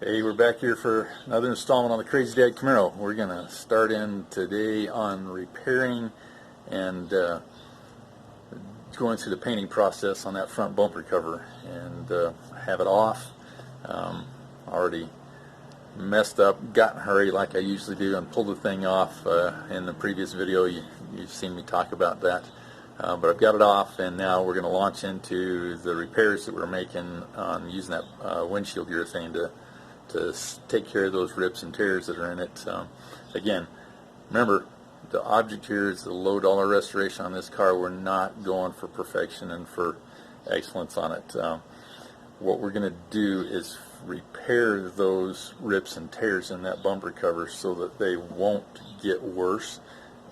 Hey, we're back here for another installment on the Crazy Dad Camaro. We're going to start in today on repairing and going through the painting process on that front bumper cover and have it off. Already messed up, got in a hurry like I usually do, and pulled the thing off. In the previous video you've seen me talk about that. But I've got it off, and now we're going to launch into the repairs that we're making on using that windshield urethane to take care of those rips and tears that are in it. Again, remember, the object here is the low dollar restoration on this car. We're not going for perfection and for excellence on it. What we're going to do is repair those rips and tears in that bumper cover so that they won't get worse,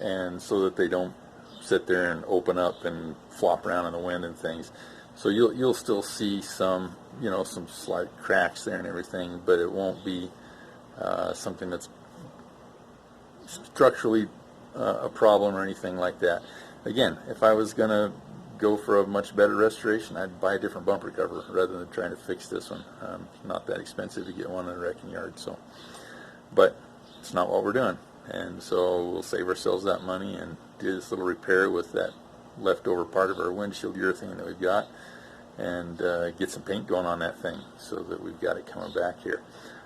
and so that they don't sit there and open up and flop around in the wind and things. So you'll still see some, some slight cracks there and everything, but it won't be something that's structurally a problem or anything like that. Again, if I was going to go for a much better restoration, I'd buy a different bumper cover rather than trying to fix this one. Not that expensive to get one in a wrecking yard, but it's not what we're doing, and so we'll save ourselves that money and do this little repair with that leftover part of our windshield urethane that we've got, and get some paint going on that thing so that we've got it coming back here.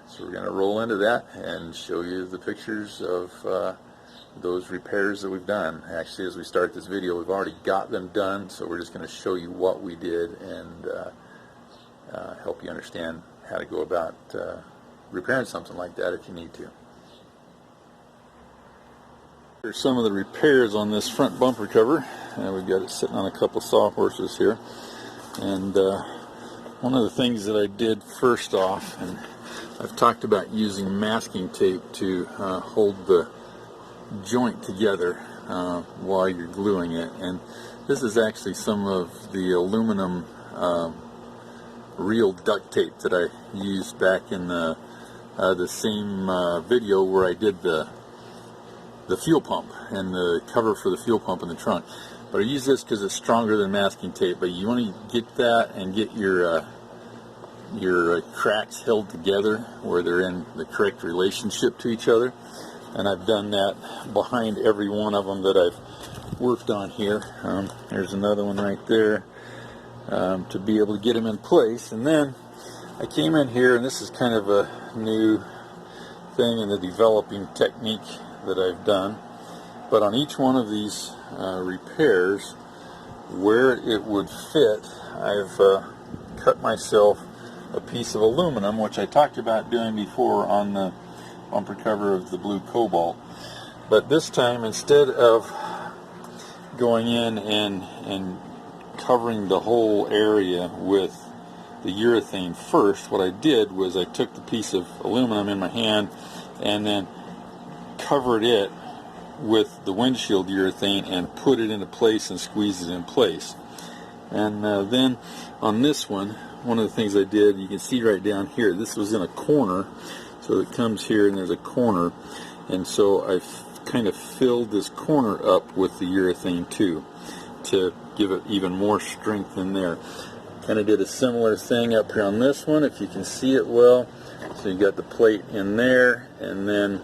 So we're going to roll into that and show you the pictures of those repairs that we've done. Actually, as we start this video, we've already got them done, so we're just going to show you what we did and help you understand how to go about repairing something like that if you need to. Here's some of the repairs on this front bumper cover. We've got it sitting on a couple sawhorses here, and one of the things that I did first off, and I've talked about using masking tape to hold the joint together while you're gluing it, and this is actually some of the aluminum real duct tape that I used back in the same video where I did the fuel pump and the cover for the fuel pump in the trunk. But I use this because it's stronger than masking tape. But you want to get that and get your cracks held together where they're in the correct relationship to each other. And I've done that behind every one of them that I've worked on here. There's another one right there to be able to get them in place. And then I came in here, and this is kind of a new thing in the developing technique that I've done, but on each one of these repairs, where it would fit, I've cut myself a piece of aluminum, which I talked about doing before on the bumper cover of the blue cobalt. But this time, instead of going in and covering the whole area with the urethane first, what I did was I took the piece of aluminum in my hand and then covered it with the windshield urethane and put it into place and squeezed it in place. And then on this one of the things I did, you can see right down here, this was in a corner, so it comes here and there's a corner, and so I've kind of filled this corner up with the urethane too to give it even more strength in there. Kind of did a similar thing up here on this one, if you can see it well. So you got the plate in there, and then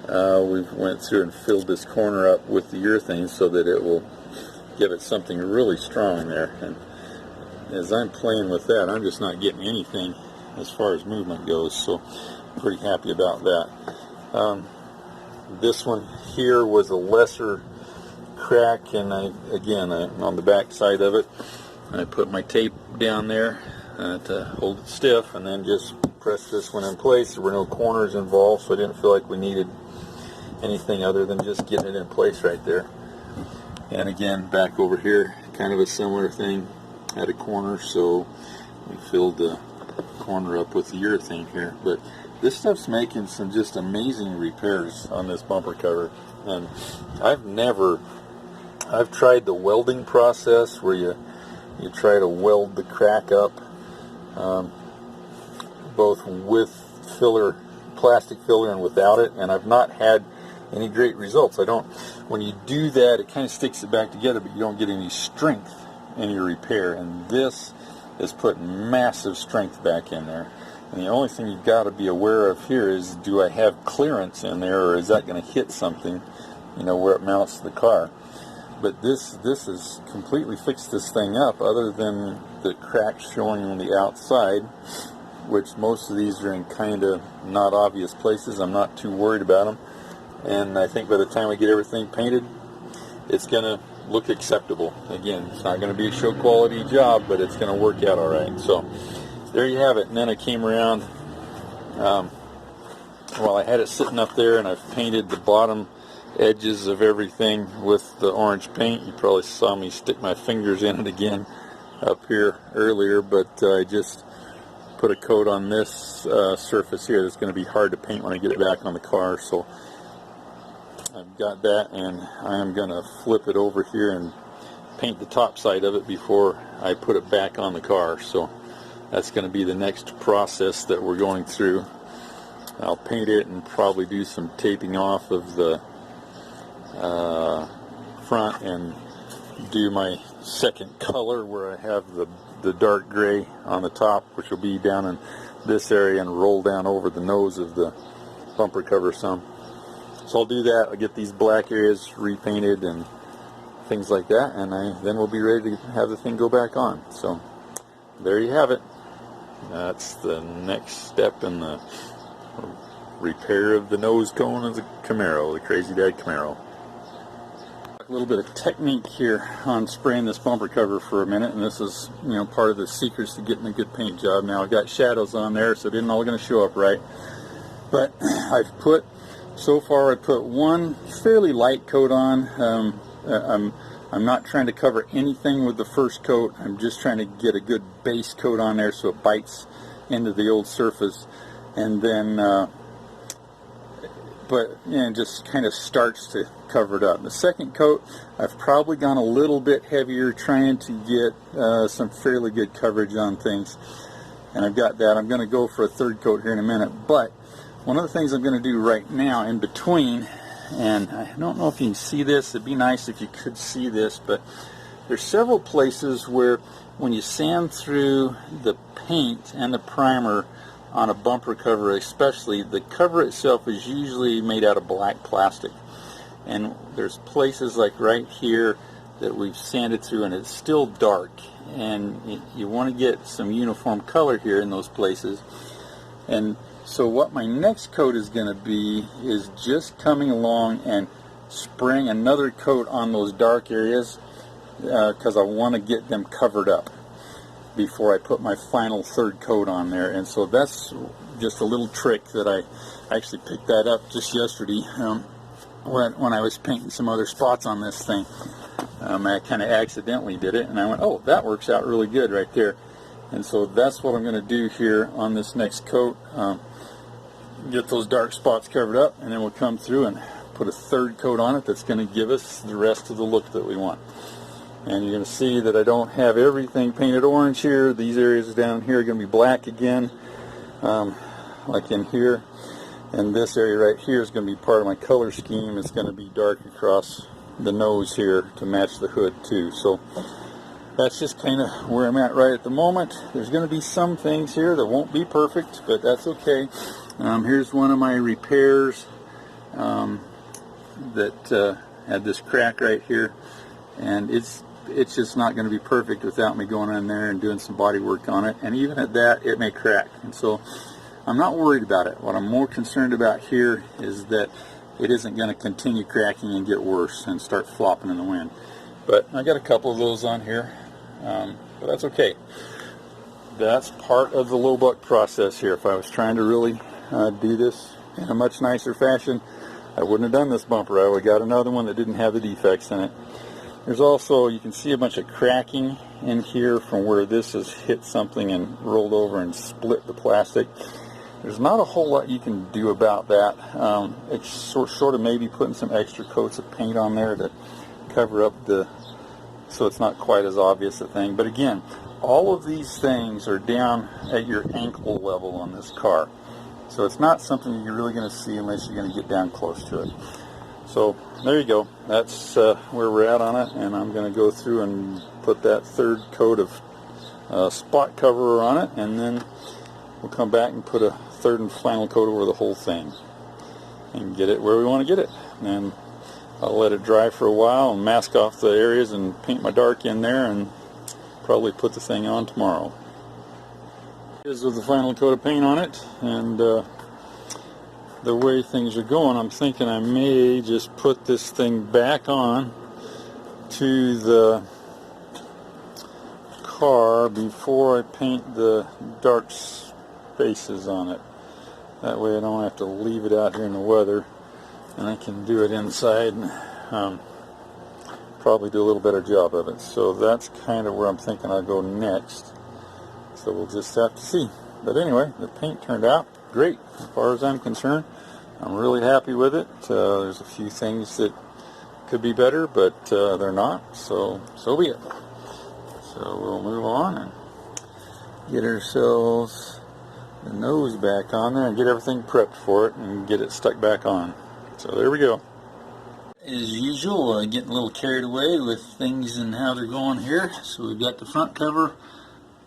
we went through and filled this corner up with the urethane so that it will give it something really strong there. And as I'm playing with that, I'm just not getting anything as far as movement goes, so I'm pretty happy about that. This one here was a lesser crack, and again, on the back side of it, I put my tape down there to hold it stiff, and then just press this one in place. There were no corners involved, so I didn't feel like we needed anything other than just getting it in place right there. And again, back over here, kind of a similar thing. Had a corner, so we filled the corner up with the urethane here. But this stuff's making some just amazing repairs on this bumper cover. And I've tried the welding process where you try to weld the crack up, both with plastic filler and without it, and I've not had any great results. When you do that, it kind of sticks it back together, but you don't get any strength in your repair, and this is putting massive strength back in there. And the only thing you've got to be aware of here is, do I have clearance in there, or is that going to hit something, you know, where it mounts to the car? But this has completely fixed this thing up, other than the cracks showing on the outside, which most of these are in kind of not obvious places. I'm not too worried about them. And I think by the time we get everything painted, it's going to look acceptable. Again, it's not going to be a show quality job, but it's going to work out all right. So there you have it. And then I came around, well, I had it sitting up there, and I've painted the bottom edges of everything with the orange paint. You probably saw me stick my fingers in it again up here earlier, but I just put a coat on this surface here that's going to be hard to paint when I get it back on the car. So I've got that, and I am going to flip it over here and paint the top side of it before I put it back on the car. So that's going to be the next process that we're going through. I'll paint it and probably do some taping off of the front and do my second color, where I have the dark gray on the top, which will be down in this area and roll down over the nose of the bumper cover some. So I'll do that. I'll get these black areas repainted and things like that, and then we'll be ready to have the thing go back on. So there you have it. That's the next step in the repair of the nose cone of the Camaro, the Crazy Dad Camaro. A little bit of technique here on spraying this bumper cover for a minute, and this is, you know, part of the secrets to getting a good paint job. Now I've got shadows on there, so it isn't all going to show up right, but so far I put one fairly light coat on. I'm not trying to cover anything with the first coat. I'm just trying to get a good base coat on there so it bites into the old surface, and then but you know, just kind of starts to cover it up. The second coat, I've probably gone a little bit heavier, trying to get some fairly good coverage on things, and I've got that. I'm going to go for a third coat here in a minute, but one of the things I'm going to do right now in between, and I don't know if you can see this, it'd be nice if you could see this, but there's several places where when you sand through the paint and the primer on a bumper cover especially, the cover itself is usually made out of black plastic. And there's places like right here that we've sanded through and it's still dark. And you want to get some uniform color here in those places. And so what my next coat is going to be is just coming along and spraying another coat on those dark areas, because I want to get them covered up before I put my final third coat on there. And so that's just a little trick that I actually picked that up just yesterday when I was painting some other spots on this thing. I kind of accidentally did it, and I went, oh, that works out really good right there. And so that's what I'm going to do here on this next coat. Get those dark spots covered up, and then we'll come through and put a third coat on it that's going to give us the rest of the look that we want. And you're going to see that I don't have everything painted orange here. These areas down here are going to be black again, like in here. And this area right here is going to be part of my color scheme. It's going to be dark across the nose here to match the hood too. So that's just kind of where I'm at right at the moment. There's going to be some things here that won't be perfect, but that's okay. Here's one of my repairs that had this crack right here, and it's just not going to be perfect without me going in there and doing some body work on it. And even at that, it may crack. And so I'm not worried about it. What I'm more concerned about here is that it isn't going to continue cracking and get worse and start flopping in the wind. But I got a couple of those on here, but that's okay. That's part of the low buck process here. If I was trying to really do this in a much nicer fashion, I wouldn't have done this bumper. I would have got another one that didn't have the defects in it. There's also, you can see a bunch of cracking in here from where this has hit something and rolled over and split the plastic. There's not a whole lot you can do about that. It's sort of maybe putting some extra coats of paint on there to cover up so it's not quite as obvious a thing. But again, all of these things are down at your ankle level on this car. So it's not something you're really going to see unless you're going to get down close to it. So there you go. That's where we're at on it, and I'm going to go through and put that third coat of spot cover on it, and then we'll come back and put a third and final coat over the whole thing and get it where we want to get it. And I'll let it dry for a while and mask off the areas and paint my dark in there and probably put the thing on tomorrow. Here's with the final coat of paint on it, and the way things are going, I'm thinking I may just put this thing back on to the car before I paint the dark spaces on it. That way I don't have to leave it out here in the weather, and I can do it inside and probably do a little better job of it. So that's kind of where I'm thinking I'll go next. So we'll just have to see. But anyway, the paint turned out great as far as I'm concerned. I'm really happy with it. There's a few things that could be better, but they're not, so be it. So we'll move on and get ourselves the nose back on there and get everything prepped for it and get it stuck back on. So there we go. As usual, getting a little carried away with things and how they're going here. So we've got the front cover,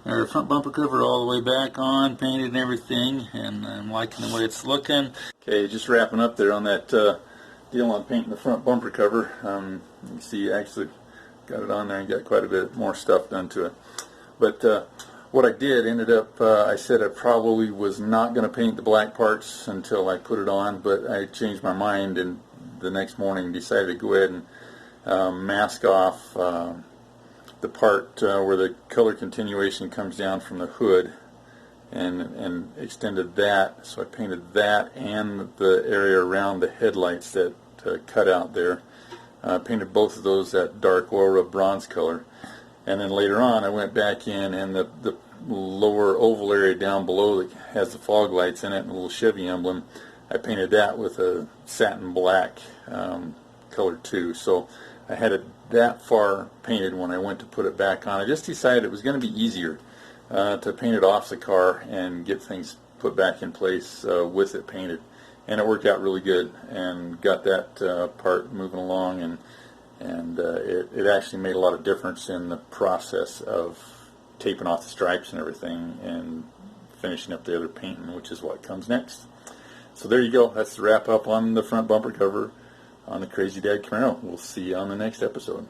or front bumper cover all the way back on, painted and everything, and I'm liking the way it's looking. Okay, just wrapping up there on that deal on painting the front bumper cover. You can see I actually got it on there and got quite a bit more stuff done to it. But what I did ended up, I said I probably was not going to paint the black parts until I put it on, but I changed my mind and the next morning decided to go ahead and mask off the part where the color continuation comes down from the hood, and extended that. So I painted that and the area around the headlights that cut out there. Painted both of those that dark oil rub bronze color, and then later on I went back in and the lower oval area down below that has the fog lights in it and a little Chevy emblem, I painted that with a satin black color too. So I had it that far painted when I went to put it back on. I just decided it was going to be easier to paint it off the car and get things put back in place with it painted. And it worked out really good and got that part moving along, and it actually made a lot of difference in the process of taping off the stripes and everything and finishing up the other painting, which is what comes next. So there you go. That's the wrap up on the front bumper cover on the Crazy Dad Camaro. We'll see you on the next episode.